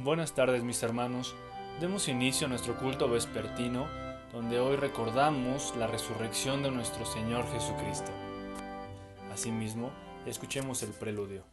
Buenas tardes mis hermanos, demos inicio a nuestro culto vespertino, donde hoy recordamos la resurrección de nuestro Señor Jesucristo. Asimismo, escuchemos el preludio.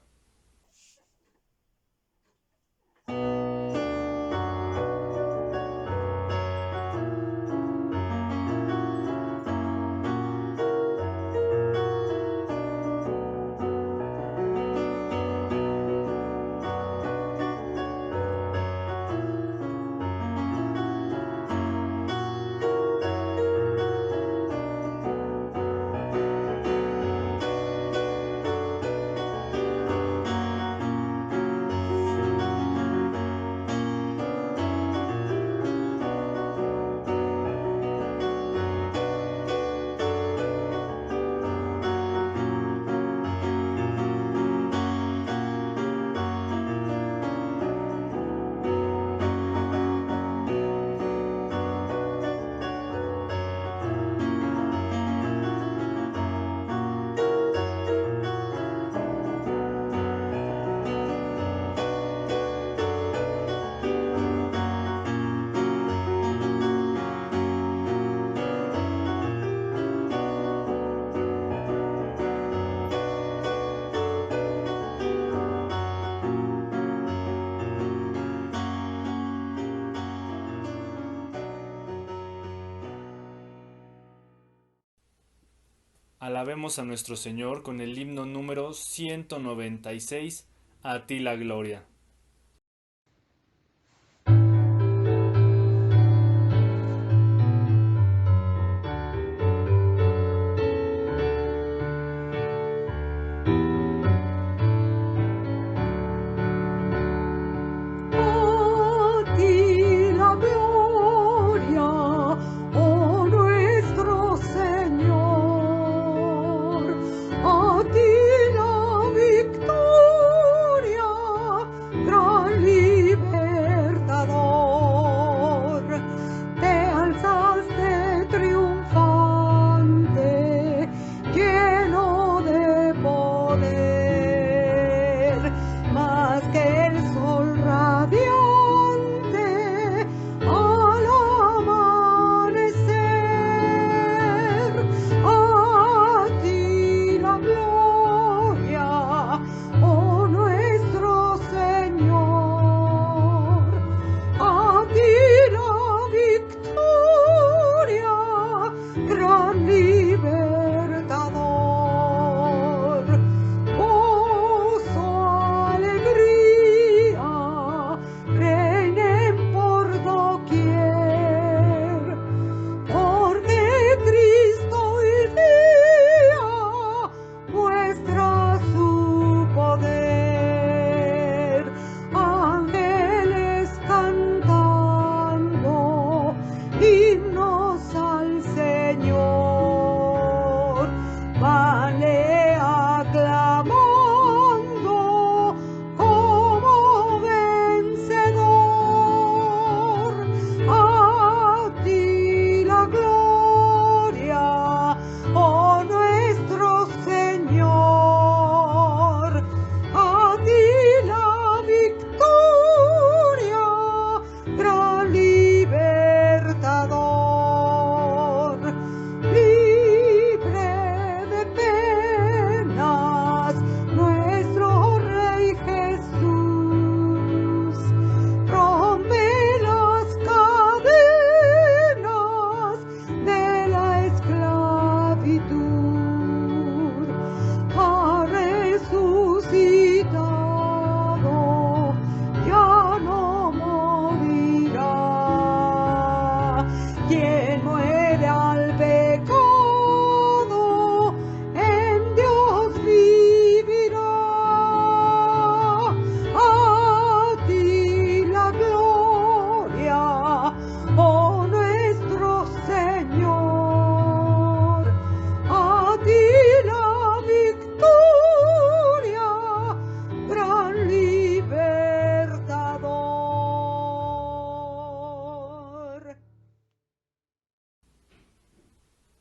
Alabemos a nuestro Señor con el himno número 196, A ti la gloria.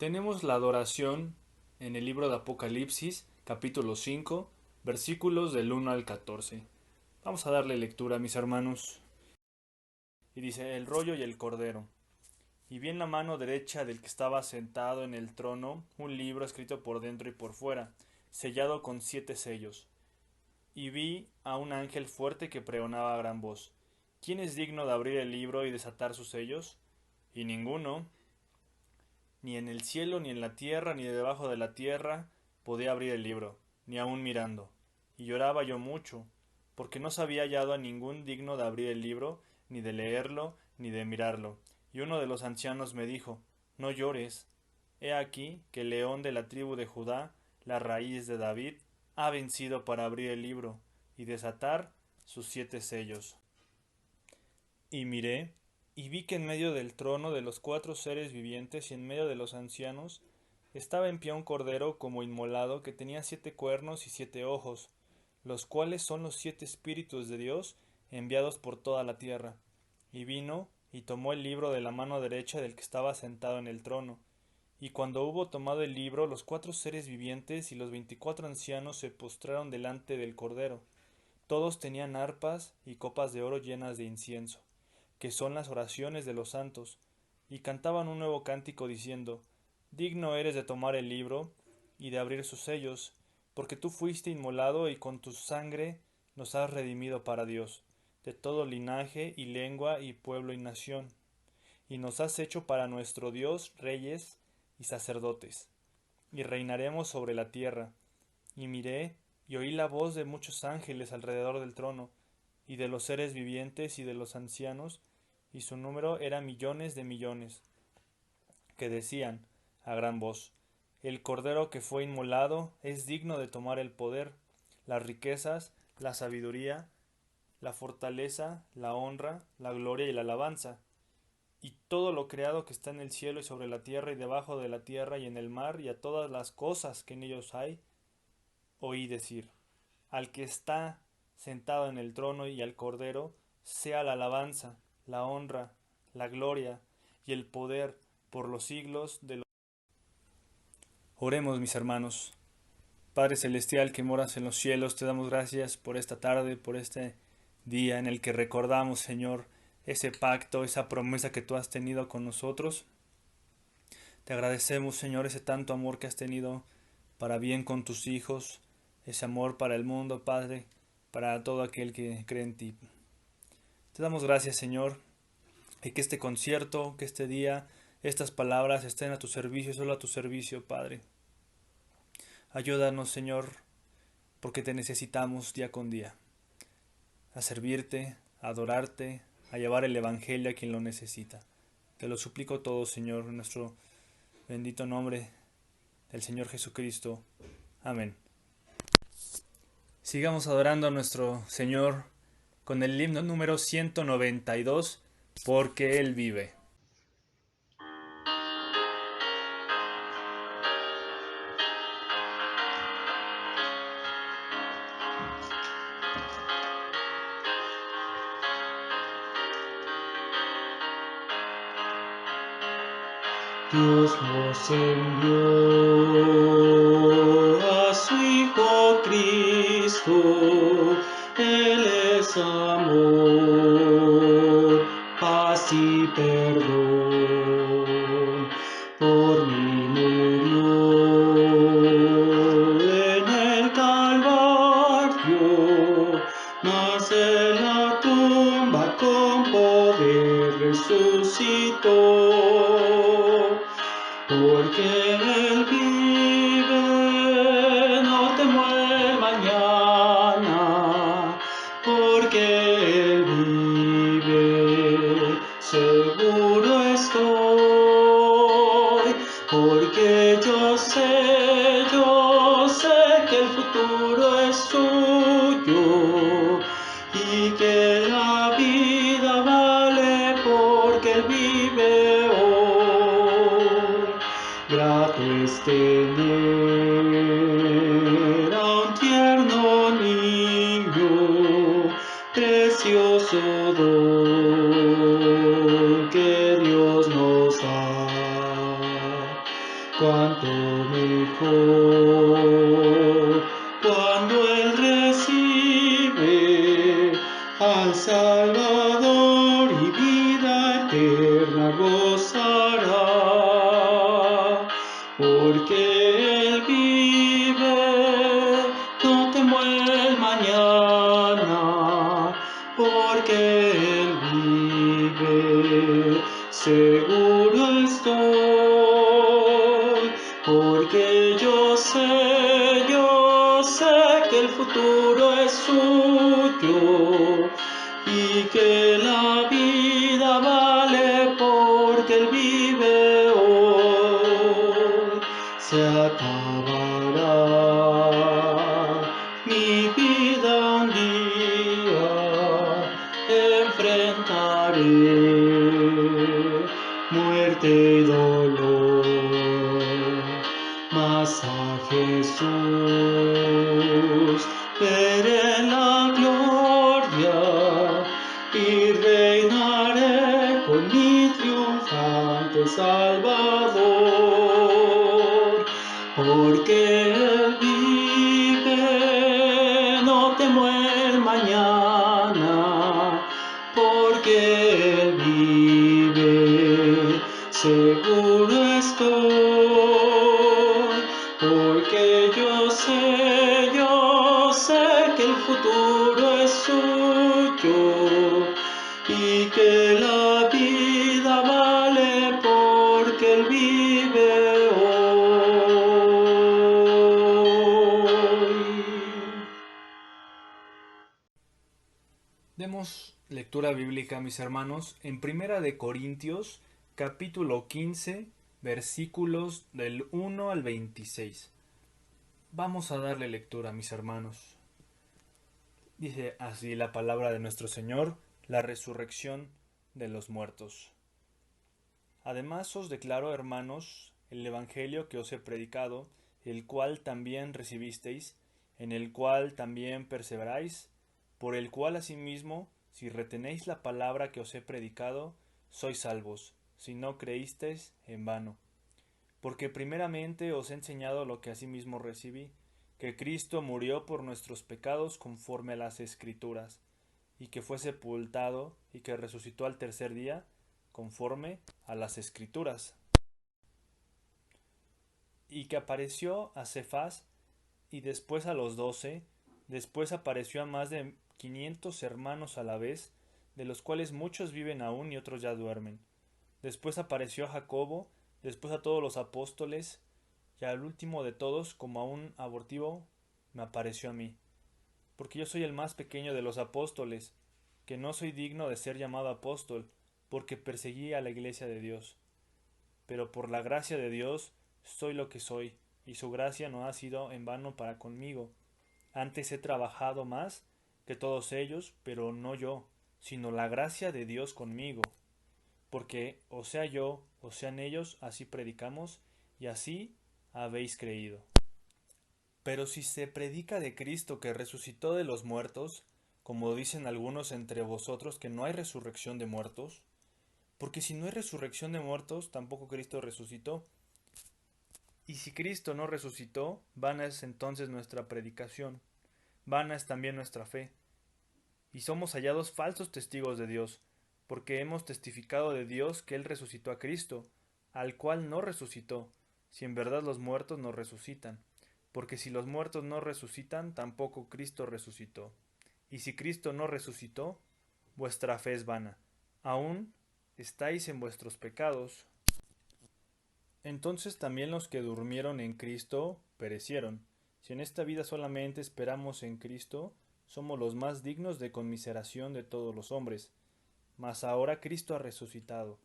Tenemos la adoración en el libro de Apocalipsis, capítulo 5, versículos del 1 al 14. Vamos a darle lectura, mis hermanos. y dice: el rollo y el cordero. Y vi en la mano derecha del que estaba sentado en el trono un libro escrito por dentro y por fuera, sellado con 7 sellos. Y vi a un ángel fuerte que pregonaba a gran voz: ¿quién es digno de abrir el libro y desatar sus sellos? Y ninguno, ni en el cielo, ni en la tierra, ni debajo de la tierra, podía abrir el libro, ni aun mirando. Y lloraba yo mucho, porque no se había hallado a ningún digno de abrir el libro, ni de leerlo, ni de mirarlo. Y uno de los ancianos me dijo: no llores. He aquí que el león de la tribu de Judá, la raíz de David, ha vencido para abrir el libro y desatar sus 7 sellos. Y miré, y vi que en medio del trono de los 4 seres vivientes y en medio de los ancianos estaba en pie un cordero como inmolado que tenía 7 cuernos y 7 ojos, los cuales son los 7 espíritus de Dios enviados por toda la tierra. Y vino y tomó el libro de la mano derecha del que estaba sentado en el trono. Y cuando hubo tomado el libro, los 4 seres vivientes y los 24 ancianos se postraron delante del cordero. Todos tenían arpas y copas de oro llenas de incienso, que son las oraciones de los santos, y cantaban un nuevo cántico diciendo: digno eres de tomar el libro y de abrir sus sellos, porque tú fuiste inmolado y con tu sangre nos has redimido para Dios, de todo linaje y lengua y pueblo y nación, y nos has hecho para nuestro Dios reyes y sacerdotes, y reinaremos sobre la tierra. Y miré y oí la voz de muchos ángeles alrededor del trono, y de los seres vivientes y de los ancianos, y su número era millones de millones, que decían a gran voz: el cordero que fue inmolado es digno de tomar el poder, las riquezas, la sabiduría, la fortaleza, la honra, la gloria y la alabanza. Y todo lo creado que está en el cielo y sobre la tierra y debajo de la tierra y en el mar y a todas las cosas que en ellos hay, oí decir: al que está sentado en el trono y al cordero sea la alabanza, la honra, la gloria y el poder por los siglos de los... Oremos, mis hermanos. Padre celestial que moras en los cielos, te damos gracias por esta tarde, por este día en el que recordamos, Señor, ese pacto, esa promesa que tú has tenido con nosotros. Te agradecemos, Señor, ese tanto amor que has tenido para bien con tus hijos, ese amor para el mundo, Padre, para todo aquel que cree en ti. Te damos gracias, Señor, y que este concierto, que este día, estas palabras estén a tu servicio, solo a tu servicio, Padre. Ayúdanos, Señor, porque te necesitamos día con día, a servirte, a adorarte, a llevar el Evangelio a quien lo necesita. Te lo suplico todo, Señor, en nuestro bendito nombre del Señor Jesucristo. Amén. Sigamos adorando a nuestro Señor con el himno número 192, porque Él vive. Dios nos envió a su Hijo Cristo, Él es amor, paz y perdón. Por mí murió en el Calvario, mas en la tumba con poder resucitó. Porque Él vive, no temo el mañana. Porque Él vive, seguro estoy. Porque yo sé que el futuro es suyo y que la vida vale porque Él vive hoy. Grato es tener a un tierno niño, precioso don que Dios nos da. Cuánto mejor cuando Él recibe al Salvador y vive porque Él vive, seguro estoy, porque yo sé que el futuro es suyo y que la vida vale porque Él vive hoy. Se acabará mi vida un día, enfrentaré muerte y dolor, mas a Jesús veré en la gloria y reinaré con mi triunfante Salvador, porque Él vive, no temo el mañana, porque Él vive, seguro estoy, porque yo sé que el futuro es suyo y que la vida vale porque Él vive hoy. Demos lectura bíblica, mis hermanos, en Primera de Corintios, capítulo 15, versículos del 1 al 26. Vamos a darle lectura, mis hermanos. Dice así la palabra de nuestro Señor, la resurrección de los muertos. Además os declaro, hermanos, el evangelio que os he predicado, el cual también recibisteis, en el cual también perseveráis, por el cual asimismo, si retenéis la palabra que os he predicado, sois salvos, si no creísteis en vano. Porque primeramente os he enseñado lo que asimismo recibí, que Cristo murió por nuestros pecados conforme a las Escrituras, y que fue sepultado, y que resucitó al tercer día, conforme a las Escrituras, y que apareció a Cefas, y después a los 12, después apareció a más de 500 hermanos a la vez, de los cuales muchos viven aún y otros ya duermen. Después apareció a Jacobo, después a todos los apóstoles, y al último de todos, como a un abortivo, me apareció a mí. Porque yo soy el más pequeño de los apóstoles, que no soy digno de ser llamado apóstol, porque perseguí a la iglesia de Dios. Pero por la gracia de Dios soy lo que soy, y su gracia no ha sido en vano para conmigo. Antes he trabajado más que todos ellos, pero no yo, sino la gracia de Dios conmigo. Porque o sea yo, o sean ellos, así predicamos, y así habéis creído. Pero si se predica de Cristo que resucitó de los muertos, como dicen algunos entre vosotros que no hay resurrección de muertos, porque si no hay resurrección de muertos, tampoco Cristo resucitó. Y si Cristo no resucitó, vana es entonces nuestra predicación, vana es también nuestra fe. Y somos hallados falsos testigos de Dios, porque hemos testificado de Dios que Él resucitó a Cristo, al cual no resucitó, si en verdad los muertos no resucitan. Porque si los muertos no resucitan, tampoco Cristo resucitó. Y si Cristo no resucitó, vuestra fe es vana. Aún estáis en vuestros pecados. Entonces también los que durmieron en Cristo perecieron. Si en esta vida solamente esperamos en Cristo, somos los más dignos de conmiseración de todos los hombres. Mas ahora Cristo ha resucitado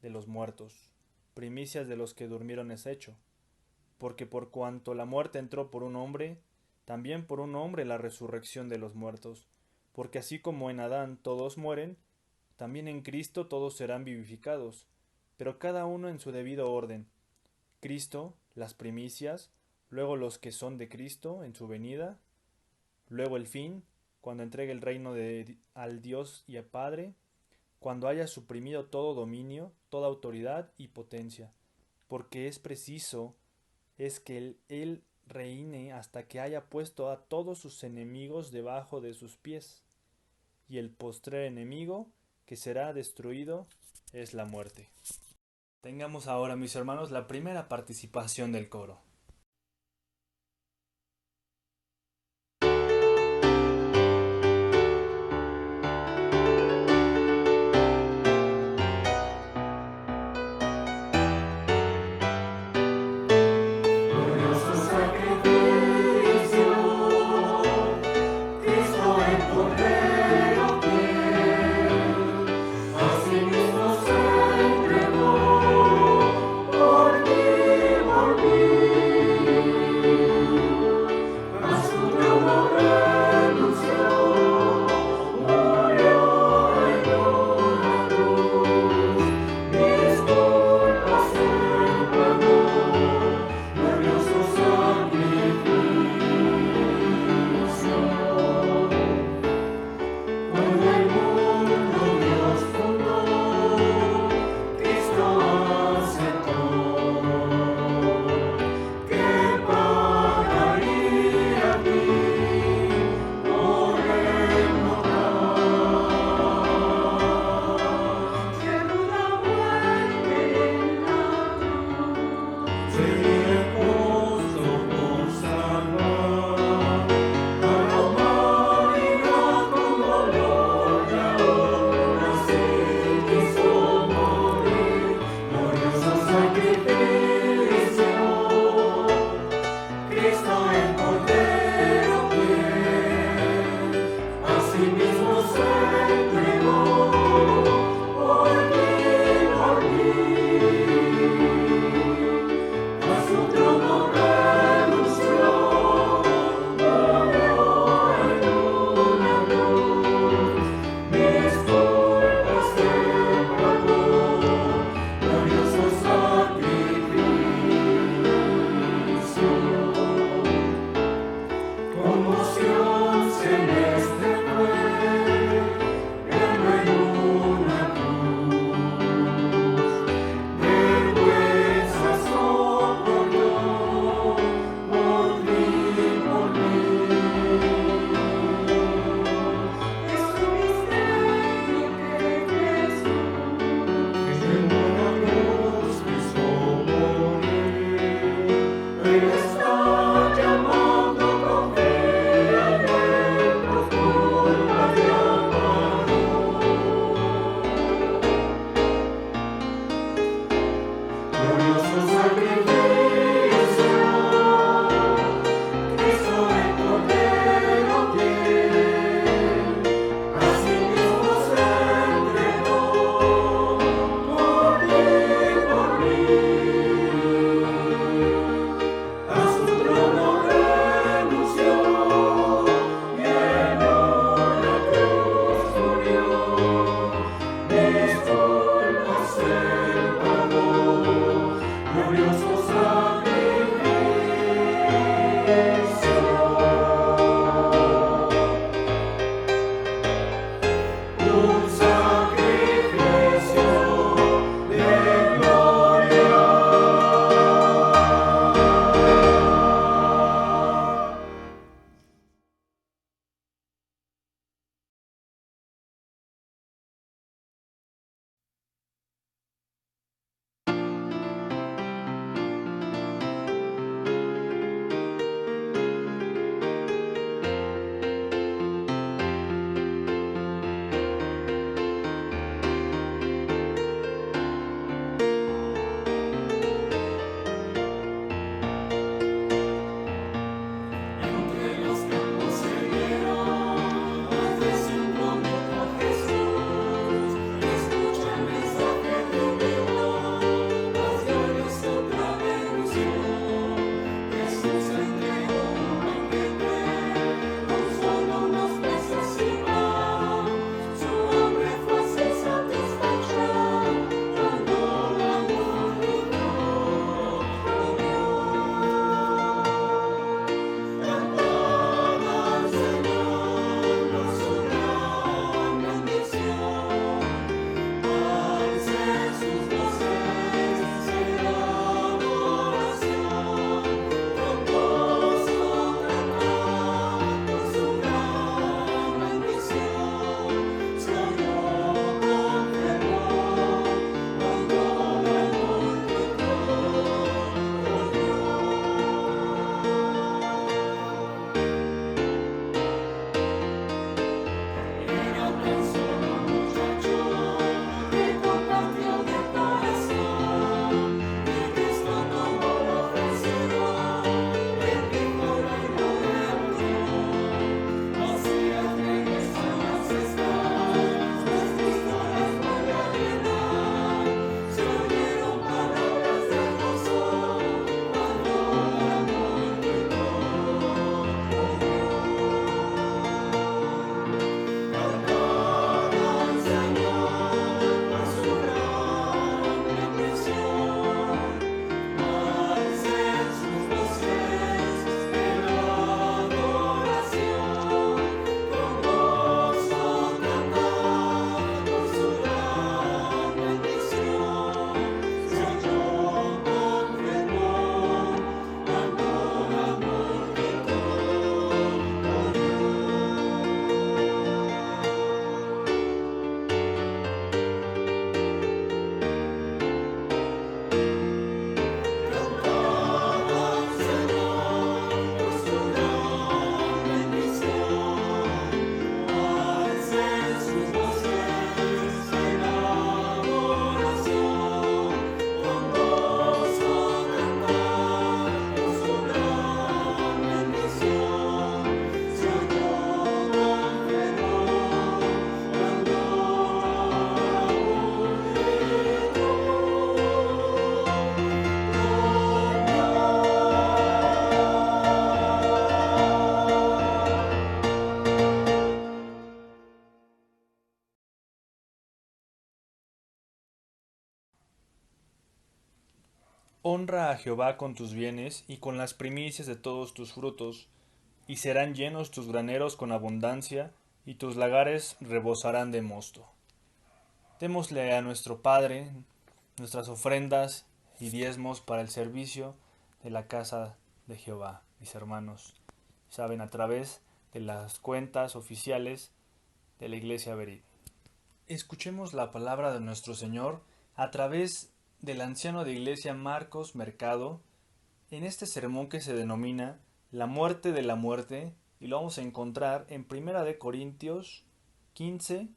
de los muertos, primicias de los que durmieron es hecho. Porque por cuanto la muerte entró por un hombre, también por un hombre la resurrección de los muertos. Porque así como en Adán todos mueren, también en Cristo todos serán vivificados, pero cada uno en su debido orden. Cristo, las primicias, luego los que son de Cristo en su venida, luego el fin, cuando entregue el reino al Dios y al Padre, cuando haya suprimido todo dominio, toda autoridad y potencia, porque es preciso es que Él reine hasta que haya puesto a todos sus enemigos debajo de sus pies. Y el postrer enemigo que será destruido es la muerte. Tengamos ahora, mis hermanos, la primera participación del coro. Honra a Jehová con tus bienes y con las primicias de todos tus frutos, y serán llenos tus graneros con abundancia, y tus lagares rebosarán de mosto. Démosle a nuestro Padre nuestras ofrendas y diezmos para el servicio de la casa de Jehová, mis hermanos. Saben, a través de las cuentas oficiales de la Iglesia Berit. Escuchemos la palabra de nuestro Señor a través del anciano de iglesia Marcos Mercado en este sermón que se denomina La muerte de la muerte, y lo vamos a encontrar en 1 Corintios 15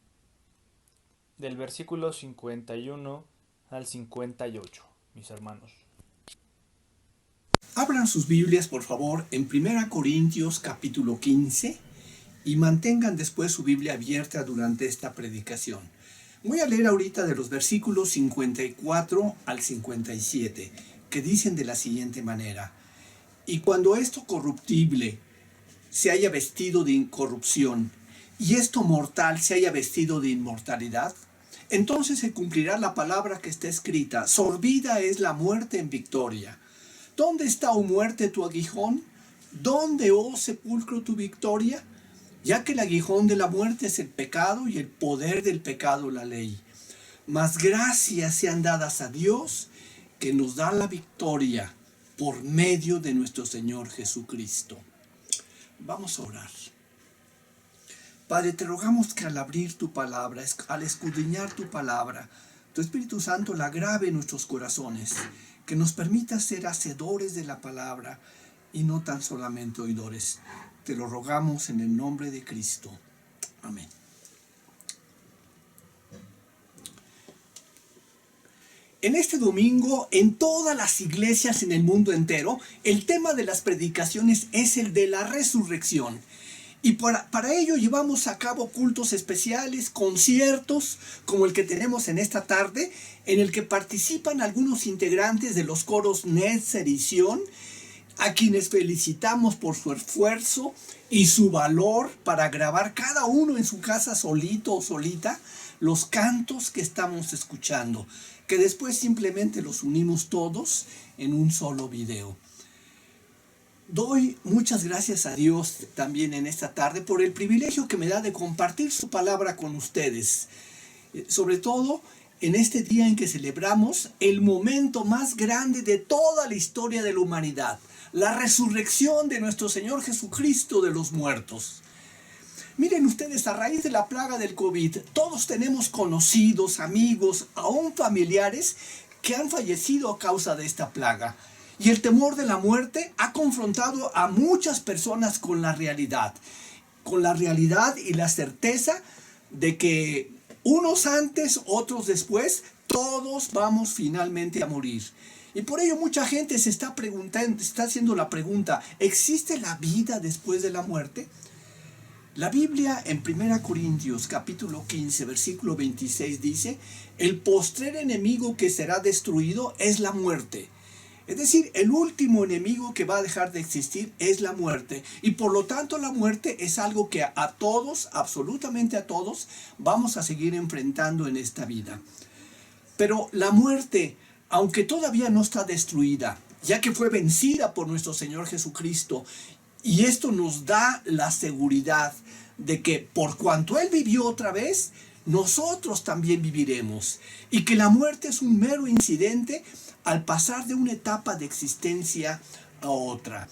del versículo 51 al 58, mis hermanos. Abran sus Biblias, por favor, en 1 Corintios capítulo 15 y mantengan después su Biblia abierta durante esta predicación. Voy a leer ahorita de los versículos 54 al 57, que dicen de la siguiente manera: Y cuando esto corruptible se haya vestido de incorrupción, y esto mortal se haya vestido de inmortalidad, entonces se cumplirá la palabra que está escrita: sorbida es la muerte en victoria. ¿Dónde está, oh muerte, tu aguijón? ¿Dónde, oh sepulcro, tu victoria? Ya que el aguijón de la muerte es el pecado y el poder del pecado la ley. Mas gracias sean dadas a Dios, que nos da la victoria por medio de nuestro Señor Jesucristo. Vamos a orar. Padre, te rogamos que al abrir tu palabra, al escudriñar tu palabra, tu Espíritu Santo la grabe en nuestros corazones, que nos permita ser hacedores de la palabra y no tan solamente oidores. Te lo rogamos en el nombre de Cristo. Amén. En este domingo, en todas las iglesias en el mundo entero, el tema de las predicaciones es el de la resurrección. Y para ello llevamos a cabo cultos especiales, conciertos como el que tenemos en esta tarde, en el que participan algunos integrantes de los coros Netzer y Sion, a quienes felicitamos por su esfuerzo y su valor para grabar cada uno en su casa solito o solita los cantos que estamos escuchando, que después simplemente los unimos todos en un solo video. Doy muchas gracias a Dios también en esta tarde por el privilegio que me da de compartir su palabra con ustedes, sobre todo en este día en que celebramos el momento más grande de toda la historia de la humanidad, la resurrección de nuestro Señor Jesucristo de los muertos. Miren ustedes, a raíz de la plaga del COVID, todos tenemos conocidos, amigos, aún familiares que han fallecido a causa de esta plaga. Y el temor de la muerte ha confrontado a muchas personas con la realidad y la certeza de que unos antes, otros después, todos vamos finalmente a morir. Y por ello mucha gente se está preguntando, está haciendo la pregunta: ¿existe la vida después de la muerte? La Biblia en 1 Corintios capítulo 15 versículo 26 dice: el postrer enemigo que será destruido es la muerte. Es decir, el último enemigo que va a dejar de existir es la muerte. Y por lo tanto la muerte es algo que a todos, absolutamente a todos, vamos a seguir enfrentando en esta vida. Pero la muerte, aunque todavía no está destruida, ya que fue vencida por nuestro Señor Jesucristo, y esto nos da la seguridad de que por cuanto Él vivió otra vez, nosotros también viviremos. Y que la muerte es un mero incidente al pasar de una etapa de existencia a otra.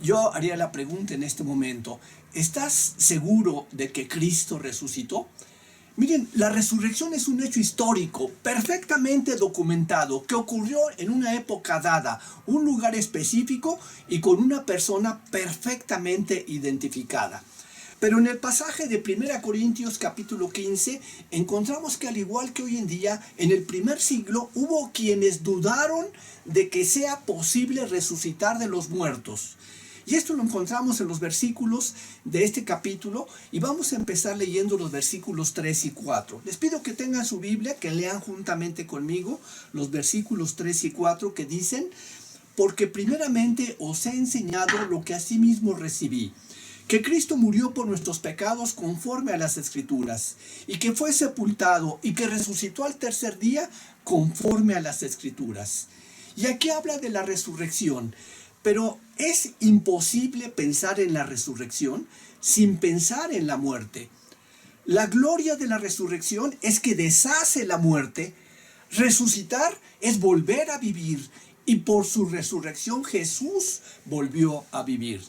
Yo haría la pregunta en este momento: ¿estás seguro de que Cristo resucitó? Miren, la resurrección es un hecho histórico, perfectamente documentado, que ocurrió en una época dada, un lugar específico y con una persona perfectamente identificada. Pero en el pasaje de 1 Corintios capítulo 15 encontramos que, al igual que hoy en día, en el primer siglo hubo quienes dudaron de que sea posible resucitar de los muertos. Y esto lo encontramos en los versículos de este capítulo, y vamos a empezar leyendo los versículos 3 y 4. Les pido que tengan su Biblia, que lean juntamente conmigo los versículos 3 y 4 que dicen: porque primeramente os he enseñado lo que asimismo recibí, que Cristo murió por nuestros pecados conforme a las Escrituras, y que fue sepultado y que resucitó al tercer día conforme a las Escrituras. Y aquí habla de la resurrección, pero es imposible pensar en la resurrección sin pensar en la muerte. La gloria de la resurrección es que deshace la muerte. Resucitar es volver a vivir, y por su resurrección Jesús volvió a vivir.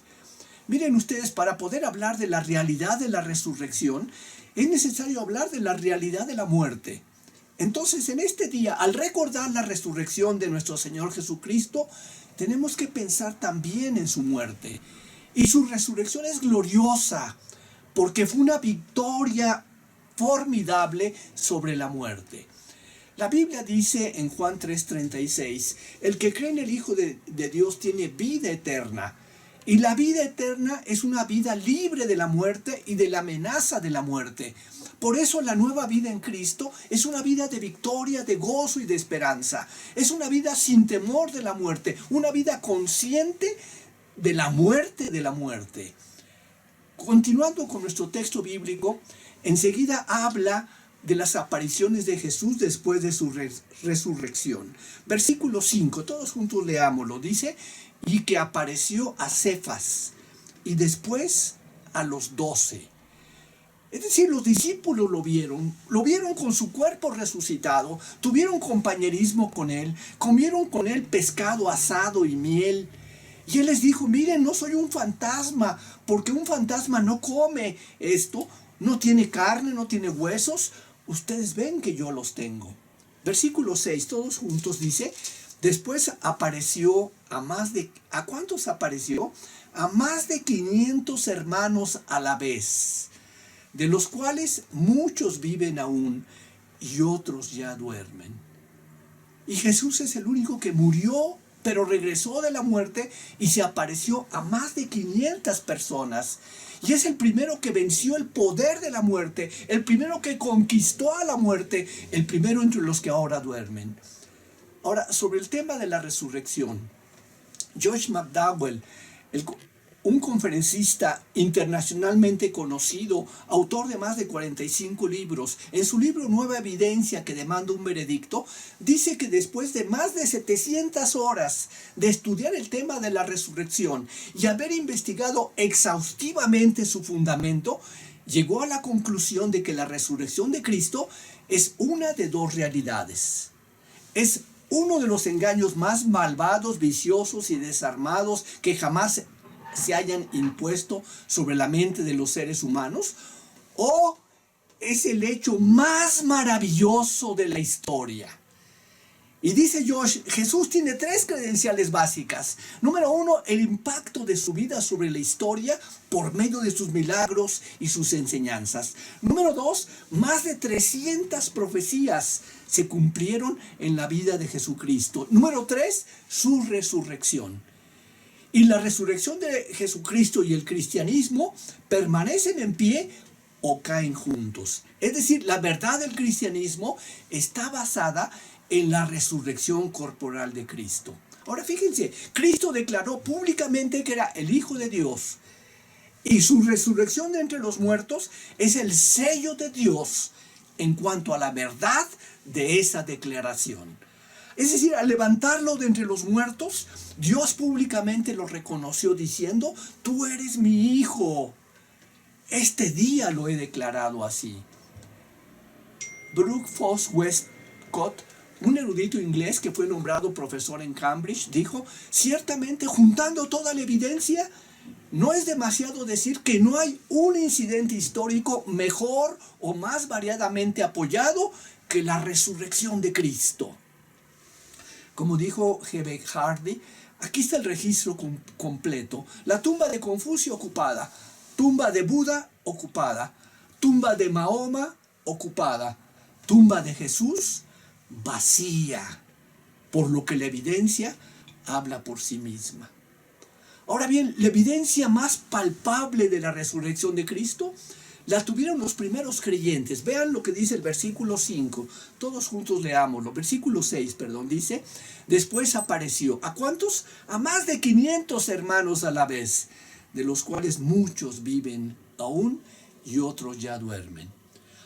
Miren ustedes, para poder hablar de la realidad de la resurrección, es necesario hablar de la realidad de la muerte. Entonces, en este día, al recordar la resurrección de nuestro Señor Jesucristo, tenemos que pensar también en su muerte. Y su resurrección es gloriosa, porque fue una victoria formidable sobre la muerte. La Biblia dice en Juan 3:36, el que cree en el Hijo de Dios tiene vida eterna. Y la vida eterna es una vida libre de la muerte y de la amenaza de la muerte. Por eso la nueva vida en Cristo es una vida de victoria, de gozo y de esperanza. Es una vida sin temor de la muerte, una vida consciente de la muerte de la muerte. Continuando con nuestro texto bíblico, enseguida habla de las apariciones de Jesús después de su resurrección. Versículo 5, todos juntos leámoslo, dice: y que apareció a Cefas y después a los 12. Es decir, los discípulos lo vieron con su cuerpo resucitado, tuvieron compañerismo con él, comieron con él pescado asado y miel. Y él les dijo: miren, no soy un fantasma, porque un fantasma no come esto, no tiene carne, no tiene huesos. Ustedes ven que yo los tengo. Versículo 6, todos juntos dice: después apareció ¿a cuántos apareció? A más de 500 hermanos a la vez, de los cuales muchos viven aún y otros ya duermen. Y Jesús es el único que murió, pero regresó de la muerte y se apareció a más de 500 personas. Y es el primero que venció el poder de la muerte, el primero que conquistó a la muerte, el primero entre los que ahora duermen. Ahora, sobre el tema de la resurrección, Josh McDowell, un conferencista internacionalmente conocido, autor de más de 45 libros, en su libro Nueva Evidencia que demanda un veredicto, dice que después de más de 700 horas de estudiar el tema de la resurrección y haber investigado exhaustivamente su fundamento, llegó a la conclusión de que la resurrección de Cristo es una de dos realidades. Es uno de los engaños más malvados, viciosos y desarmados que jamás se hayan impuesto sobre la mente de los seres humanos, o es el hecho más maravilloso de la historia. Y dice Josh, Jesús tiene 3 credenciales básicas. Número 1, el impacto de su vida sobre la historia por medio de sus milagros y sus enseñanzas. Número 2, más de 300 profecías se cumplieron en la vida de Jesucristo. Número 3, su resurrección. Y la resurrección de Jesucristo y el cristianismo permanecen en pie o caen juntos. Es decir, la verdad del cristianismo está basada en la resurrección corporal de Cristo. Ahora fíjense, Cristo declaró públicamente que era el Hijo de Dios. Y su resurrección de entre los muertos es el sello de Dios en cuanto a la verdad de esa declaración. Es decir, al levantarlo de entre los muertos, Dios públicamente lo reconoció diciendo: tú eres mi hijo. Este día lo he declarado así. Brooke Foss Westcott, un erudito inglés que fue nombrado profesor en Cambridge, dijo: ciertamente, juntando toda la evidencia, no es demasiado decir que no hay un incidente histórico mejor o más variadamente apoyado que la resurrección de Cristo. Como dijo G.B. Hardy, aquí está el registro completo. La tumba de Confucio ocupada, tumba de Buda ocupada, tumba de Mahoma ocupada, tumba de Jesús vacía, por lo que la evidencia habla por sí misma. Ahora bien, la evidencia más palpable de la resurrección de Cristo la tuvieron los primeros creyentes. Vean lo que dice el versículo 5. Todos juntos leámoslo. Versículo 6, dice: después apareció. ¿A cuántos? A más de 500 hermanos a la vez, de los cuales muchos viven aún y otros ya duermen.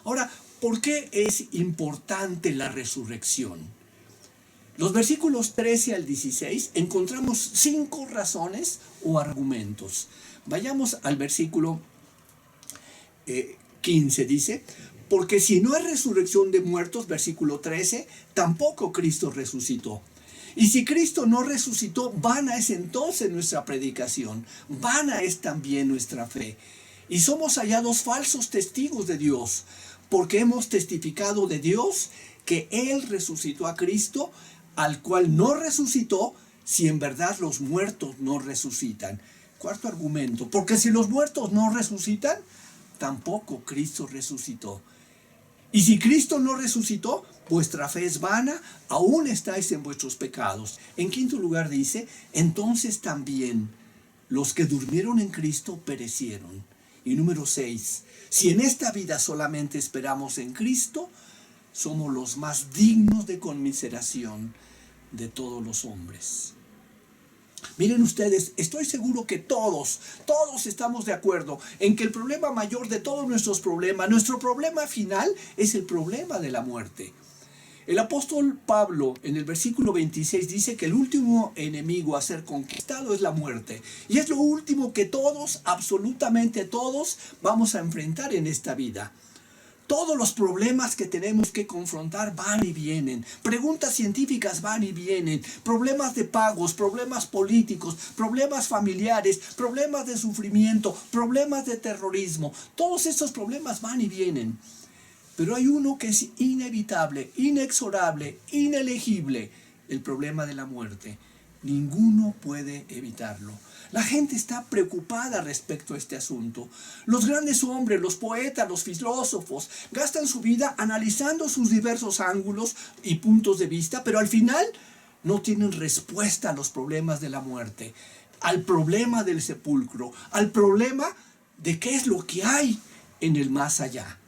Ahora, ¿por qué es importante la resurrección? Los versículos 13 al 16 encontramos 5 razones o argumentos. Vayamos al versículo 15, dice: porque si no hay resurrección de muertos, versículo 13, tampoco Cristo resucitó. Y si Cristo no resucitó, vana es entonces nuestra predicación, vana es también nuestra fe. Y somos hallados falsos testigos de Dios, porque hemos testificado de Dios que Él resucitó a Cristo, al cual no resucitó, si en verdad los muertos no resucitan. Cuarto argumento: porque si los muertos no resucitan, tampoco Cristo resucitó. Y si Cristo no resucitó, vuestra fe es vana, aún estáis en vuestros pecados. En quinto lugar dice: entonces también los que durmieron en Cristo perecieron. Y número 6, si en esta vida solamente esperamos en Cristo, somos los más dignos de conmiseración de todos los hombres. Miren ustedes, estoy seguro que todos estamos de acuerdo en que el problema mayor de todos nuestros problemas, nuestro problema final, es el problema de la muerte. El apóstol Pablo en el versículo 26 dice que el último enemigo a ser conquistado es la muerte. Y es lo último que todos, absolutamente todos, vamos a enfrentar en esta vida. Todos los problemas que tenemos que confrontar van y vienen. Preguntas científicas van y vienen. Problemas de pagos, problemas políticos, problemas familiares, problemas de sufrimiento, problemas de terrorismo. Todos estos problemas van y vienen. Pero hay uno que es inevitable, inexorable, inelegible: el problema de la muerte. Ninguno puede evitarlo. La gente está preocupada respecto a este asunto. Los grandes hombres, los poetas, los filósofos, gastan su vida analizando sus diversos ángulos y puntos de vista, pero al final no tienen respuesta a los problemas de la muerte, al problema del sepulcro, al problema de qué es lo que hay en el más allá.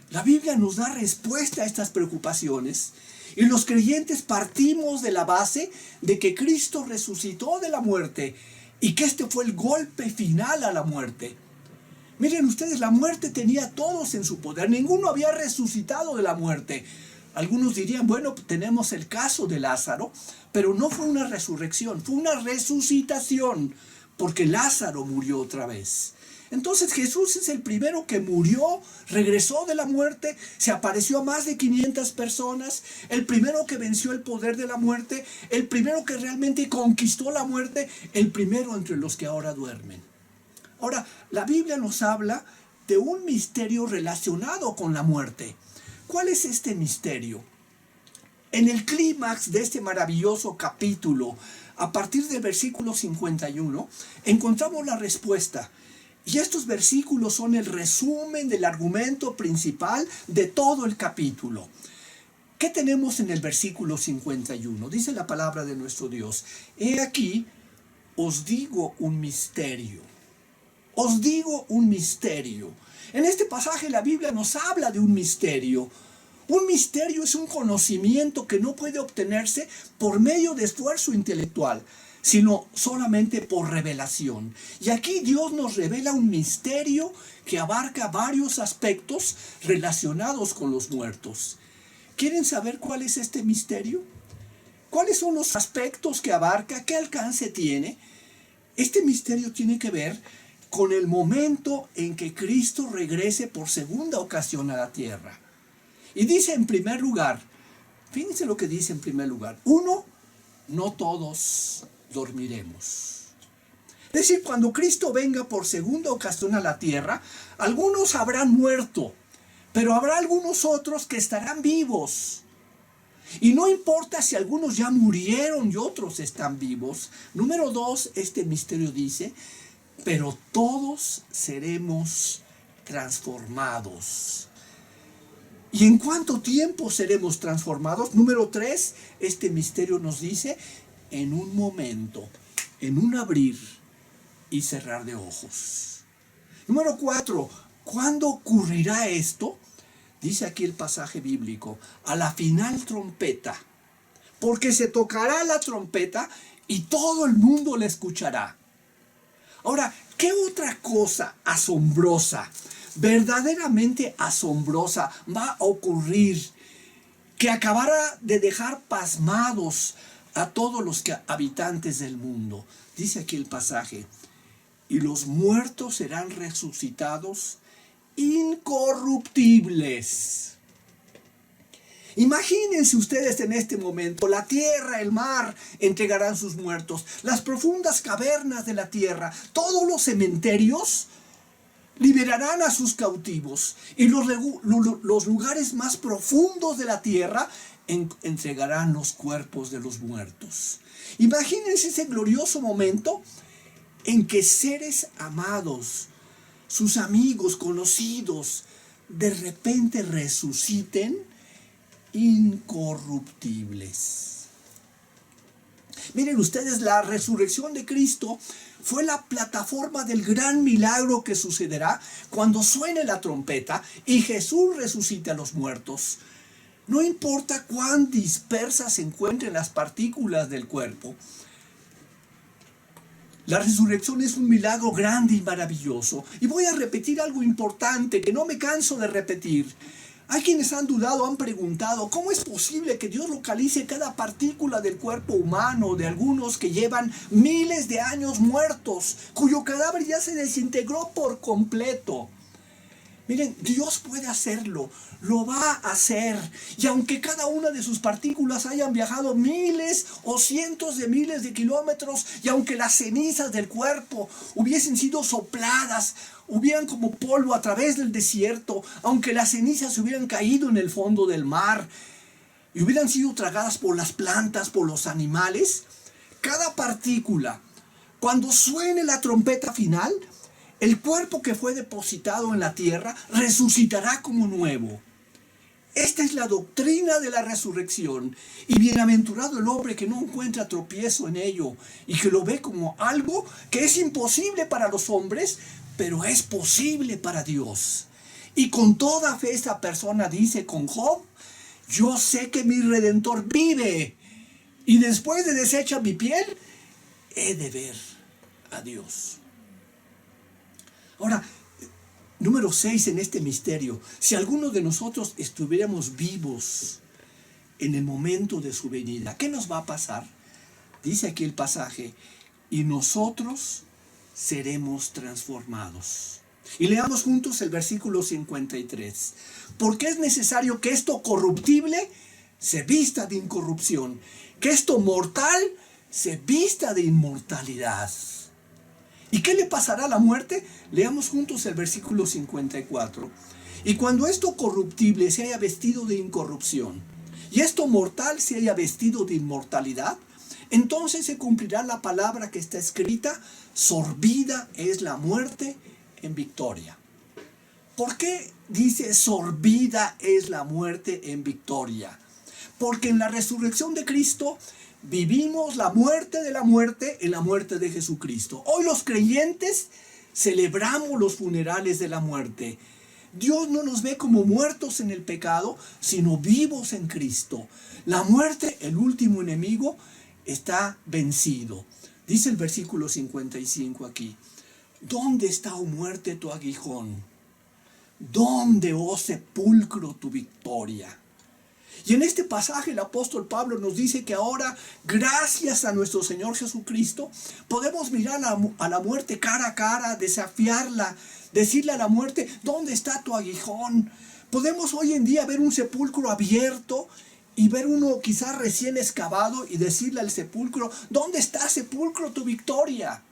La Biblia nos da respuesta a estas preocupaciones. Y los creyentes partimos de la base de que Cristo resucitó de la muerte y que este fue el golpe final a la muerte. Miren ustedes, la muerte tenía a todos en su poder. Ninguno había resucitado de la muerte. Algunos dirían, bueno, tenemos el caso de Lázaro, pero no fue una resurrección, fue una resucitación, porque Lázaro murió otra vez. Entonces Jesús es el primero que murió, regresó de la muerte, se apareció a más de 500 personas, el primero que venció el poder de la muerte, el primero que realmente conquistó la muerte, el primero entre los que ahora duermen. Ahora, la Biblia nos habla de un misterio relacionado con la muerte. ¿Cuál es este misterio? En el clímax de este maravilloso capítulo, a partir del versículo 51, encontramos la respuesta. Y estos versículos son el resumen del argumento principal de todo el capítulo. ¿Qué tenemos en el versículo 51? Dice la palabra de nuestro Dios: he aquí, os digo un misterio. Os digo un misterio. En este pasaje la Biblia nos habla de un misterio. Un misterio es un conocimiento que no puede obtenerse por medio de esfuerzo intelectual, sino solamente por revelación. Y aquí Dios nos revela un misterio que abarca varios aspectos relacionados con los muertos. ¿Quieren saber cuál es este misterio? ¿Cuáles son los aspectos que abarca? ¿Qué alcance tiene? Este misterio tiene que ver con el momento en que Cristo regrese por segunda ocasión a la tierra. Y dice en primer lugar, fíjense lo que dice en primer lugar: 1, no todos dormiremos. Es decir, cuando Cristo venga por segunda ocasión a la tierra, algunos habrán muerto, pero habrá algunos otros que estarán vivos. Y no importa si algunos ya murieron y otros están vivos. Número 2, este misterio dice: pero todos seremos transformados. ¿Y en cuánto tiempo seremos transformados? Número 3, este misterio nos dice: en un momento, en un abrir y cerrar de ojos. Número 4, ¿cuándo ocurrirá esto? Dice aquí el pasaje bíblico: a la final trompeta, porque se tocará la trompeta y todo el mundo la escuchará. Ahora, ¿qué otra cosa asombrosa, verdaderamente asombrosa, va a ocurrir, que acabará de dejar pasmados a todos los habitantes del mundo. Dice aquí el pasaje: y los muertos serán resucitados incorruptibles. Imagínense ustedes en este momento, la tierra, el mar entregarán sus muertos, las profundas cavernas de la tierra, todos los cementerios liberarán a sus cautivos, y los lugares más profundos de la tierra entregarán los cuerpos de los muertos. Imagínense ese glorioso momento en que seres amados, sus amigos, conocidos, de repente resuciten incorruptibles. Miren ustedes, la resurrección de Cristo fue la plataforma del gran milagro que sucederá cuando suene la trompeta y Jesús resucite a los muertos. No importa cuán dispersas se encuentren las partículas del cuerpo, la resurrección es un milagro grande y maravilloso. Y voy a repetir algo importante que no me canso de repetir. Hay quienes han dudado, han preguntado, ¿cómo es posible que Dios localice cada partícula del cuerpo humano de algunos que llevan miles de años muertos, cuyo cadáver ya se desintegró por completo? Miren, Dios puede hacerlo, lo va a hacer. Y aunque cada una de sus partículas hayan viajado miles o cientos de miles de kilómetros, y aunque las cenizas del cuerpo hubiesen sido sopladas, hubieran como polvo a través del desierto, aunque las cenizas se hubieran caído en el fondo del mar y hubieran sido tragadas por las plantas, por los animales, cada partícula, cuando suene la trompeta final, el cuerpo que fue depositado en la tierra resucitará como nuevo. Esta es la doctrina de la resurrección, y bienaventurado el hombre que no encuentra tropiezo en ello y que lo ve como algo que es imposible para los hombres, pero es posible para Dios. Y con toda fe esta persona dice con Job: yo sé que mi Redentor vive, y después de deshecha mi piel, he de ver a Dios. Ahora, número 6 en este misterio: si alguno de nosotros estuviéramos vivos en el momento de su venida, ¿qué nos va a pasar? Dice aquí el pasaje: y nosotros seremos transformados. Y leamos juntos el versículo 53. Porque es necesario que esto corruptible se vista de incorrupción, que esto mortal se vista de inmortalidad. ¿Y qué le pasará a la muerte? Leamos juntos el versículo 54. Y cuando esto corruptible se haya vestido de incorrupción, y esto mortal se haya vestido de inmortalidad, entonces se cumplirá la palabra que está escrita: sorbida es la muerte en victoria. ¿Por qué dice sorbida es la muerte en victoria? Porque en la resurrección de Cristo vivimos la muerte de la muerte en la muerte de Jesucristo. Hoy los creyentes celebramos los funerales de la muerte. Dios no nos ve como muertos en el pecado, sino vivos en Cristo. La muerte, el último enemigo, está vencido. Dice el versículo 55 aquí: ¿dónde está, oh muerte, tu aguijón? ¿Dónde, oh sepulcro, tu victoria? Y en este pasaje el apóstol Pablo nos dice que ahora, gracias a nuestro Señor Jesucristo, podemos mirar a la muerte cara a cara, desafiarla, decirle a la muerte: ¿dónde está tu aguijón? Podemos hoy en día ver un sepulcro abierto y ver uno quizás recién excavado y decirle al sepulcro: ¿dónde está, sepulcro, tu victoria?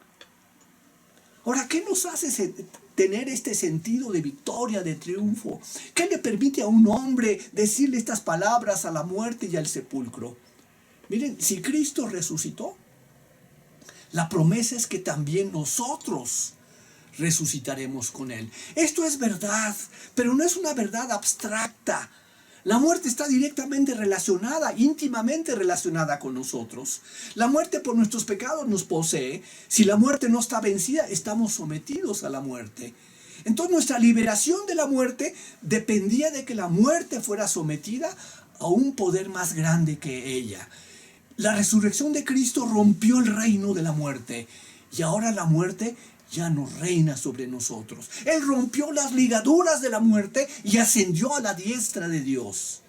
Ahora, ¿qué nos hace tener este sentido de victoria, de triunfo? ¿Qué le permite a un hombre decirle estas palabras a la muerte y al sepulcro? Miren, si Cristo resucitó, la promesa es que también nosotros resucitaremos con Él. Esto es verdad, pero no es una verdad abstracta. La muerte está directamente relacionada, íntimamente relacionada con nosotros. La muerte por nuestros pecados nos posee. Si la muerte no está vencida, estamos sometidos a la muerte. Entonces nuestra liberación de la muerte dependía de que la muerte fuera sometida a un poder más grande que ella. La resurrección de Cristo rompió el reino de la muerte, y ahora la muerte ya no reina sobre nosotros. Él rompió las ligaduras de la muerte y ascendió a la diestra de Dios.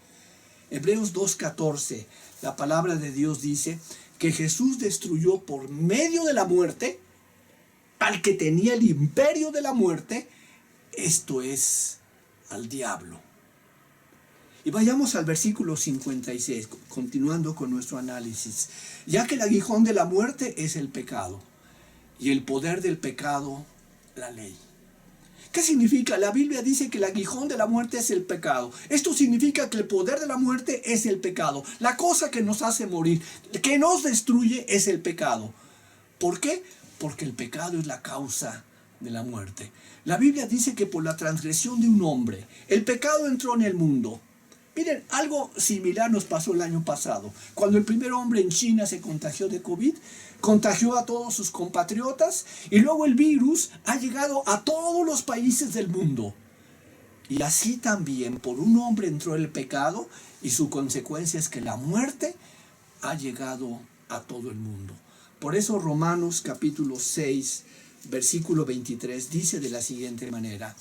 Hebreos 2:14, la palabra de Dios dice que Jesús destruyó por medio de la muerte al que tenía el imperio de la muerte, esto es, al diablo. Y vayamos al versículo 56, continuando con nuestro análisis. Ya que el aguijón de la muerte es el pecado, y el poder del pecado, la ley. ¿Qué significa? La Biblia dice que el aguijón de la muerte es el pecado. Esto significa que el poder de la muerte es el pecado. La cosa que nos hace morir, que nos destruye, es el pecado. ¿Por qué? Porque el pecado es la causa de la muerte. La Biblia dice que por la transgresión de un hombre, el pecado entró en el mundo. Miren, algo similar nos pasó el año pasado. Cuando el primer hombre en China se contagió de COVID, contagió a todos sus compatriotas y luego el virus ha llegado a todos los países del mundo. Y así también por un hombre entró el pecado y su consecuencia es que la muerte ha llegado a todo el mundo. Por eso Romanos capítulo 6, versículo 23 dice de la siguiente manera: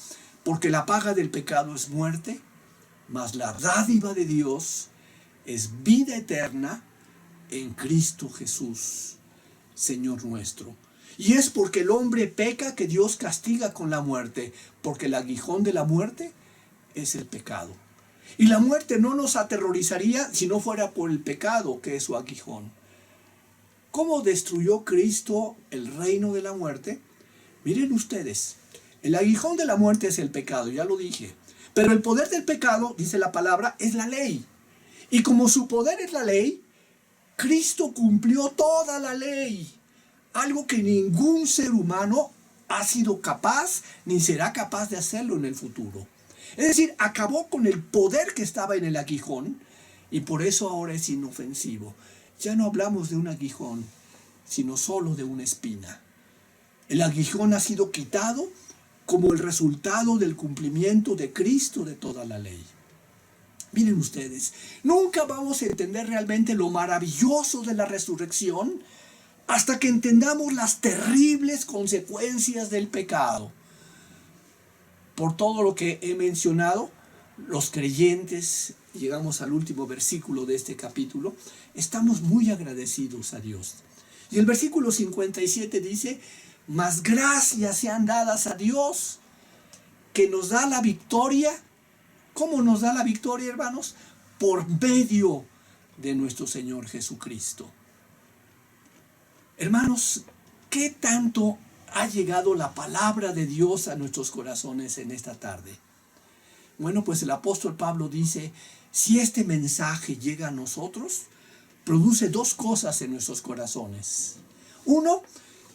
porque la paga del pecado es muerte, mas la dádiva de Dios es vida eterna en Cristo Jesús, Señor nuestro. Y es porque el hombre peca que Dios castiga con la muerte, porque el aguijón de la muerte es el pecado. Y la muerte no nos aterrorizaría si no fuera por el pecado, que es su aguijón. ¿Cómo destruyó Cristo el reino de la muerte? Miren ustedes, el aguijón de la muerte es el pecado, ya lo dije. Pero el poder del pecado, dice la palabra, es la ley. Y como su poder es la ley, Cristo cumplió toda la ley. Algo que ningún ser humano ha sido capaz ni será capaz de hacerlo en el futuro. Es decir, acabó con el poder que estaba en el aguijón y por eso ahora es inofensivo. Ya no hablamos de un aguijón, sino solo de una espina. El aguijón ha sido quitado como el resultado del cumplimiento de Cristo de toda la ley. Miren ustedes, nunca vamos a entender realmente lo maravilloso de la resurrección hasta que entendamos las terribles consecuencias del pecado. Por todo lo que he mencionado, los creyentes, llegamos al último versículo de este capítulo, estamos muy agradecidos a Dios. Y el versículo 57 dice: mas gracias sean dadas a Dios, que nos da la victoria. ¿Cómo nos da la victoria, hermanos? Por medio de nuestro Señor Jesucristo. Hermanos, ¿qué tanto ha llegado la palabra de Dios a nuestros corazones en esta tarde? Bueno, pues el apóstol Pablo dice, si este mensaje llega a nosotros, produce dos cosas en nuestros corazones. Uno,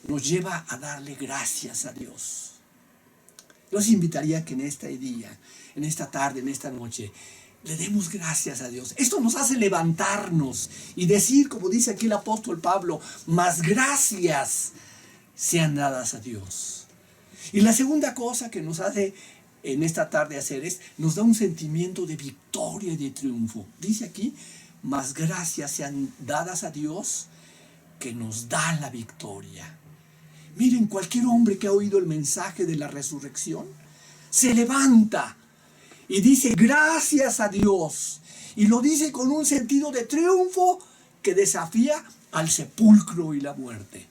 nos lleva a darle gracias a Dios. Los invitaría a que en este día, en esta tarde, en esta noche, le demos gracias a Dios. Esto nos hace levantarnos y decir, como dice aquí el apóstol Pablo, más gracias sean dadas a Dios. Y la segunda cosa que nos hace en esta tarde hacer es, nos da un sentimiento de victoria y de triunfo. Dice aquí, más gracias sean dadas a Dios que nos da la victoria. Miren, cualquier hombre que ha oído el mensaje de la resurrección se levanta y dice gracias a Dios. Y lo dice con un sentido de triunfo que desafía al sepulcro y la muerte.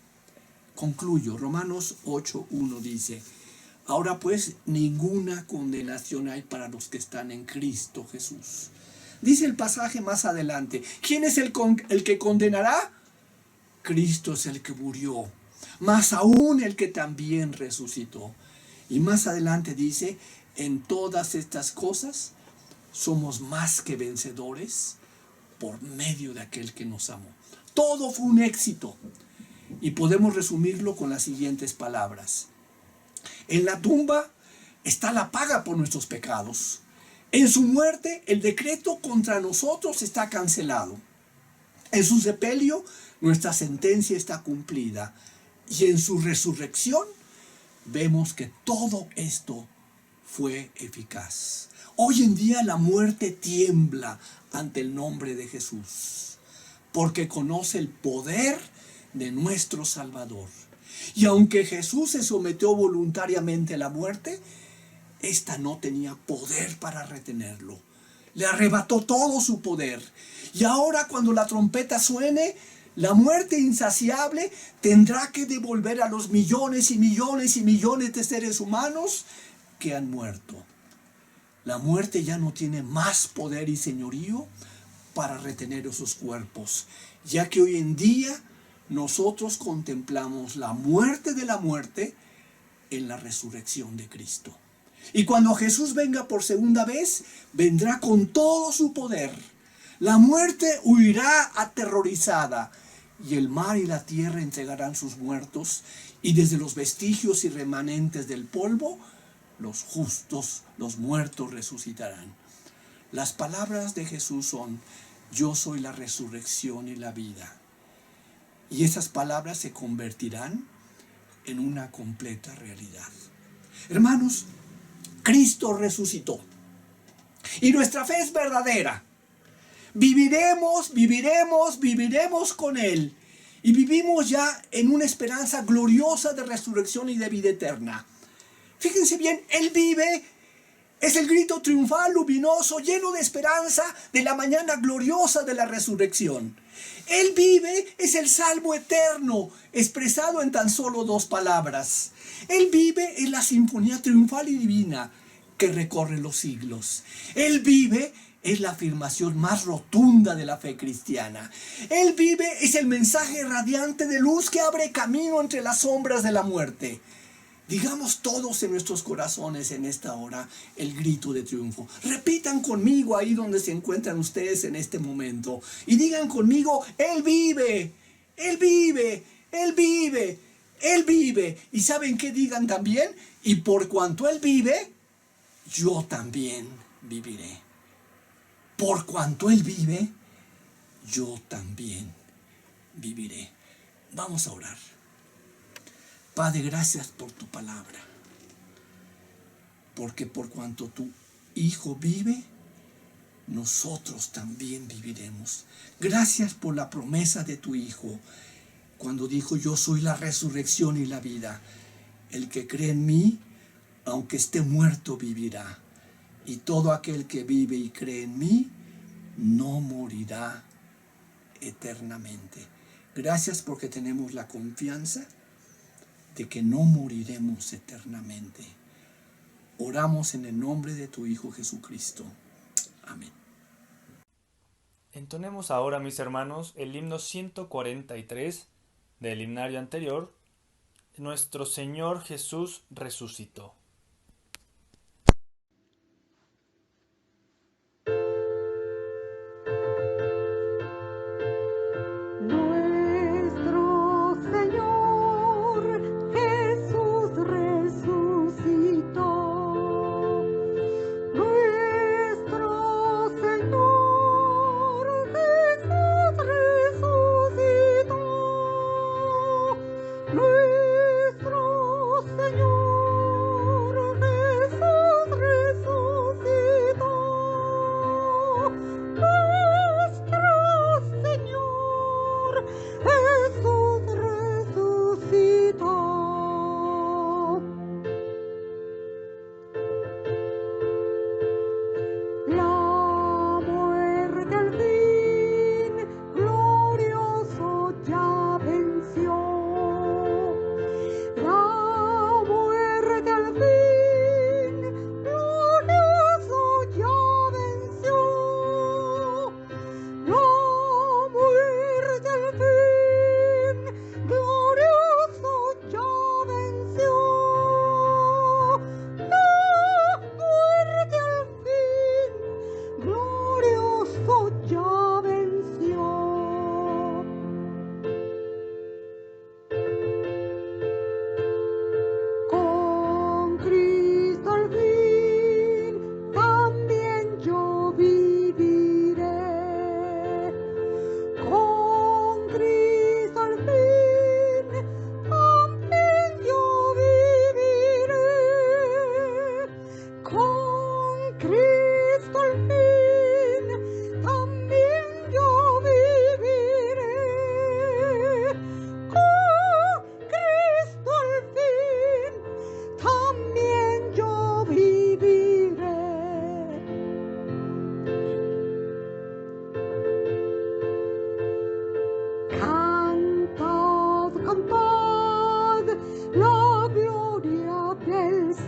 Concluyo, Romanos 8:1 dice, ahora pues ninguna condenación hay para los que están en Cristo Jesús. Dice el pasaje más adelante, ¿quién es el que condenará? Cristo es el que murió, más aún el que también resucitó. Y más adelante dice, en todas estas cosas somos más que vencedores por medio de aquel que nos amó. Todo fue un éxito. Y podemos resumirlo con las siguientes palabras. En la tumba está la paga por nuestros pecados. En su muerte el decreto contra nosotros está cancelado. En su sepelio nuestra sentencia está cumplida. Y en su resurrección vemos que todo esto fue eficaz. Hoy en día la muerte tiembla ante el nombre de Jesús, porque conoce el poder de nuestro Salvador. Y aunque Jesús se sometió voluntariamente a la muerte, esta no tenía poder para retenerlo. Le arrebató todo su poder. Y ahora cuando la trompeta suene, la muerte insaciable tendrá que devolver a los millones y millones y millones de seres humanos que han muerto. La muerte ya no tiene más poder y señorío para retener esos cuerpos, ya que hoy en día nosotros contemplamos la muerte de la muerte en la resurrección de Cristo. Y cuando Jesús venga por segunda vez, vendrá con todo su poder. La muerte huirá aterrorizada y el mar y la tierra entregarán sus muertos, y desde los vestigios y remanentes del polvo, los justos, los muertos resucitarán. Las palabras de Jesús son: yo soy la resurrección y la vida. Y esas palabras se convertirán en una completa realidad. Hermanos, Cristo resucitó. Y nuestra fe es verdadera. Viviremos con Él. Y vivimos ya en una esperanza gloriosa de resurrección y de vida eterna. Fíjense bien, Él vive. Es el grito triunfal, luminoso, lleno de esperanza de la mañana gloriosa de la resurrección. Él vive es el salmo eterno, expresado en tan solo 2 palabras. Él vive es la sinfonía triunfal y divina que recorre los siglos. Él vive es la afirmación más rotunda de la fe cristiana. Él vive es el mensaje radiante de luz que abre camino entre las sombras de la muerte. Digamos todos en nuestros corazones en esta hora el grito de triunfo. Repitan conmigo ahí donde se encuentran ustedes en este momento. Y digan conmigo: Él vive, Él vive, Él vive, Él vive. ¿Y saben qué digan también? Y por cuanto Él vive, yo también viviré. Por cuanto Él vive, yo también viviré. Vamos a orar. Padre, gracias por tu palabra, porque por cuanto tu Hijo vive, nosotros también viviremos. Gracias por la promesa de tu Hijo, cuando dijo: yo soy la resurrección y la vida. El que cree en mí, aunque esté muerto, vivirá. Y todo aquel que vive y cree en mí, no morirá eternamente. Gracias porque tenemos la confianza de que no moriremos eternamente. Oramos en el nombre de tu Hijo Jesucristo. Amén. Entonemos ahora, mis hermanos, el himno 143 del himnario anterior: Nuestro Señor Jesús resucitó. Nuestro Señor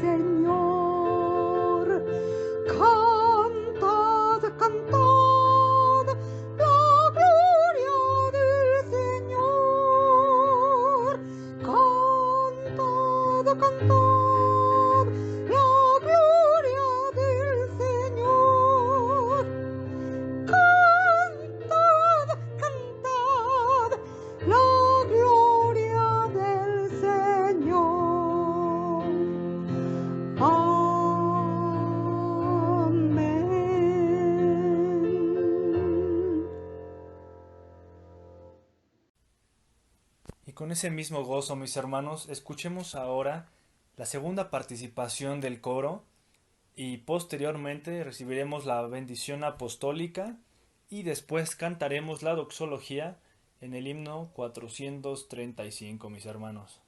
Señor. Cantad, cantad la gloria del Señor. Cantad, cantad la gloria del Señor. Cantad, cantad la gloria del Señor. Amén. Y con ese mismo gozo, mis hermanos, escuchemos ahora la segunda participación del coro y posteriormente recibiremos la bendición apostólica y después cantaremos la doxología en el himno 435, mis hermanos.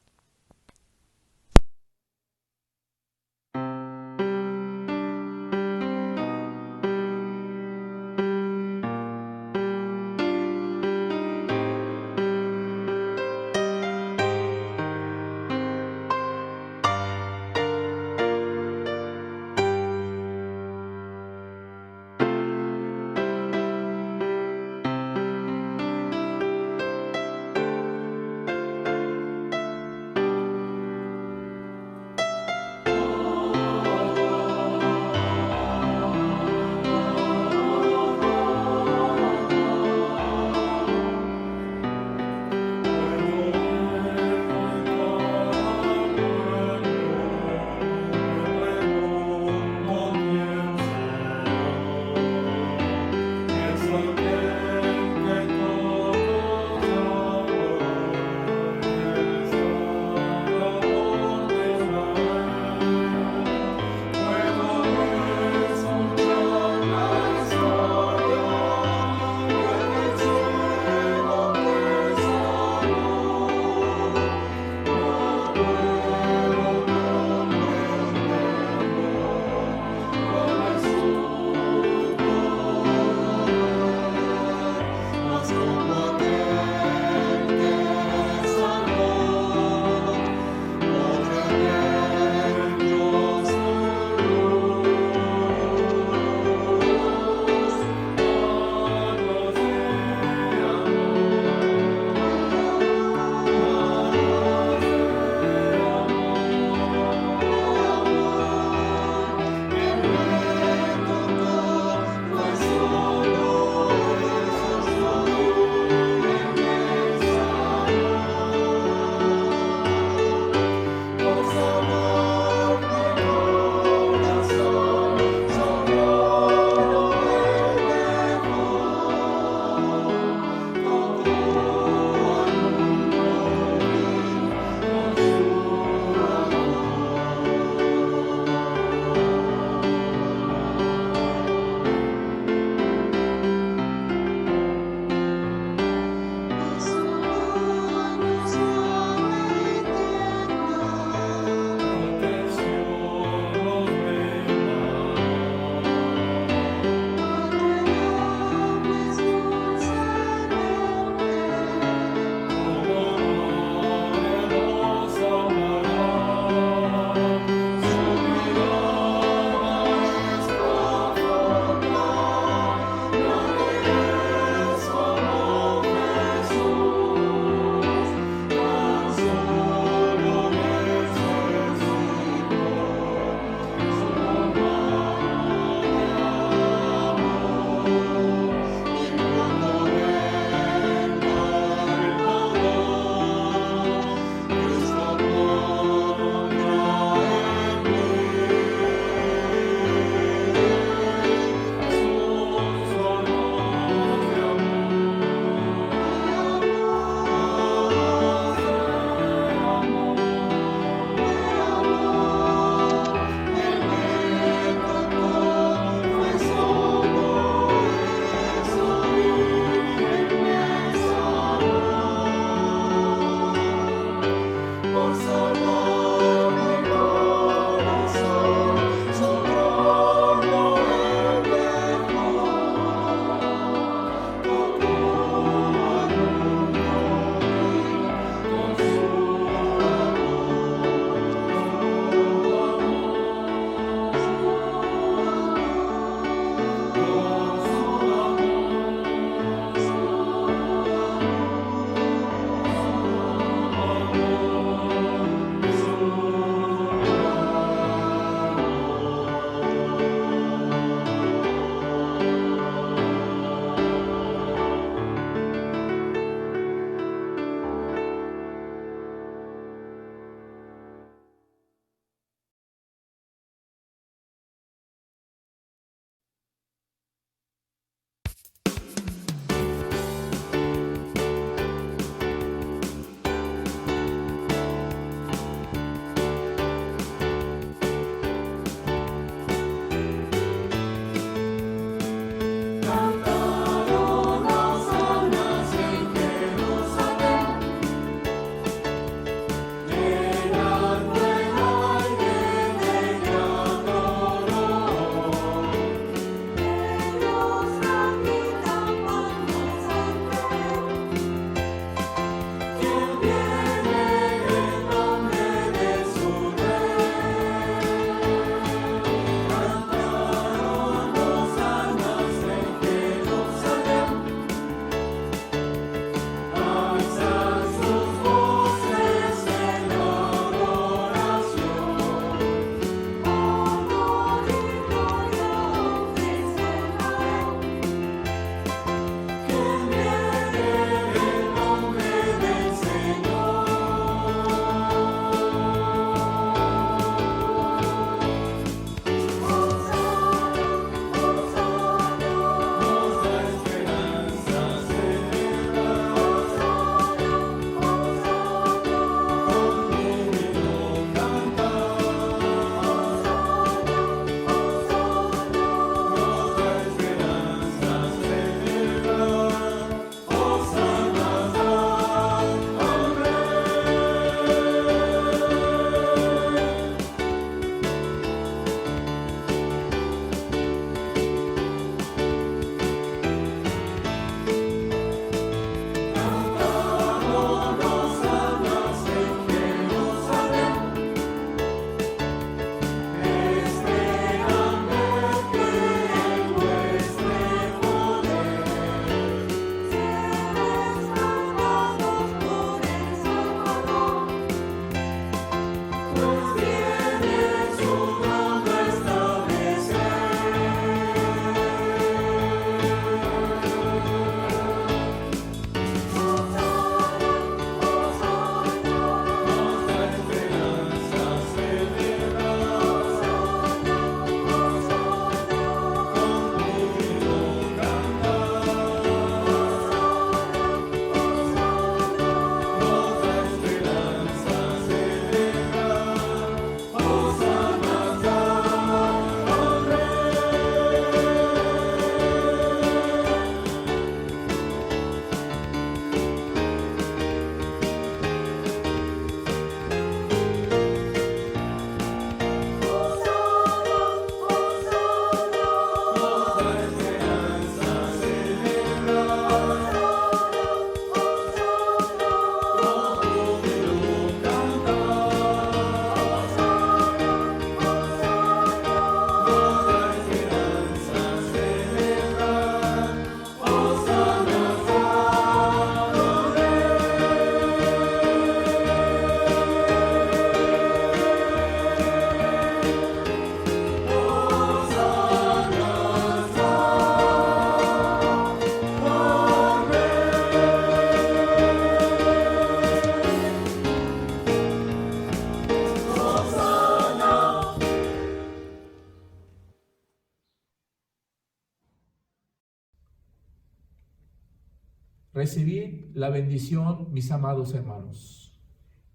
Recibid la bendición, mis amados hermanos,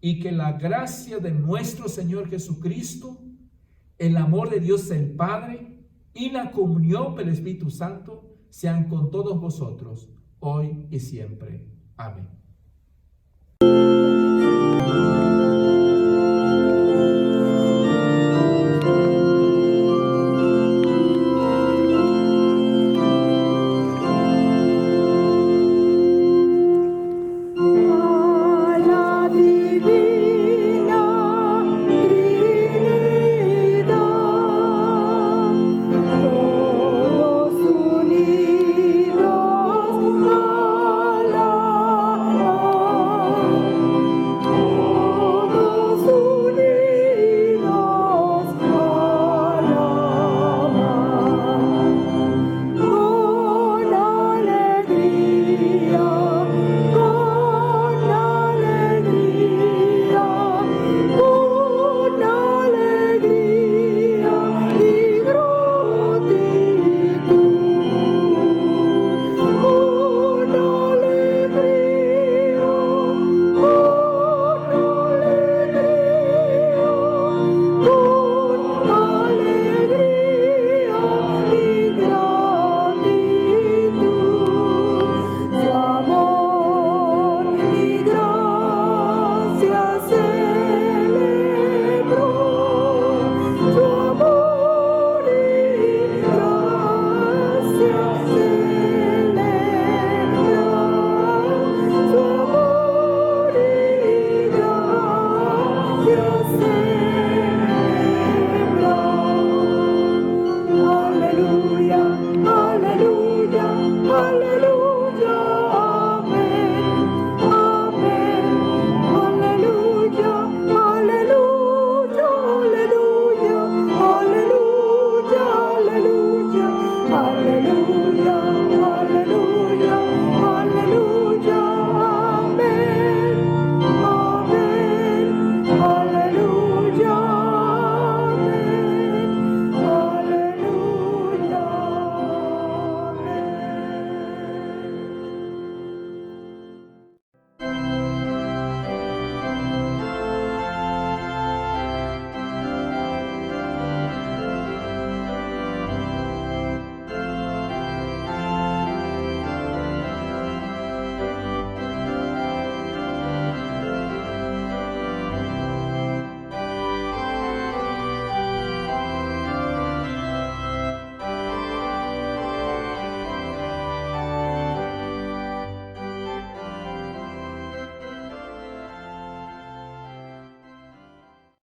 y que la gracia de nuestro Señor Jesucristo, el amor de Dios el Padre y la comunión del Espíritu Santo sean con todos vosotros, hoy y siempre. Amén.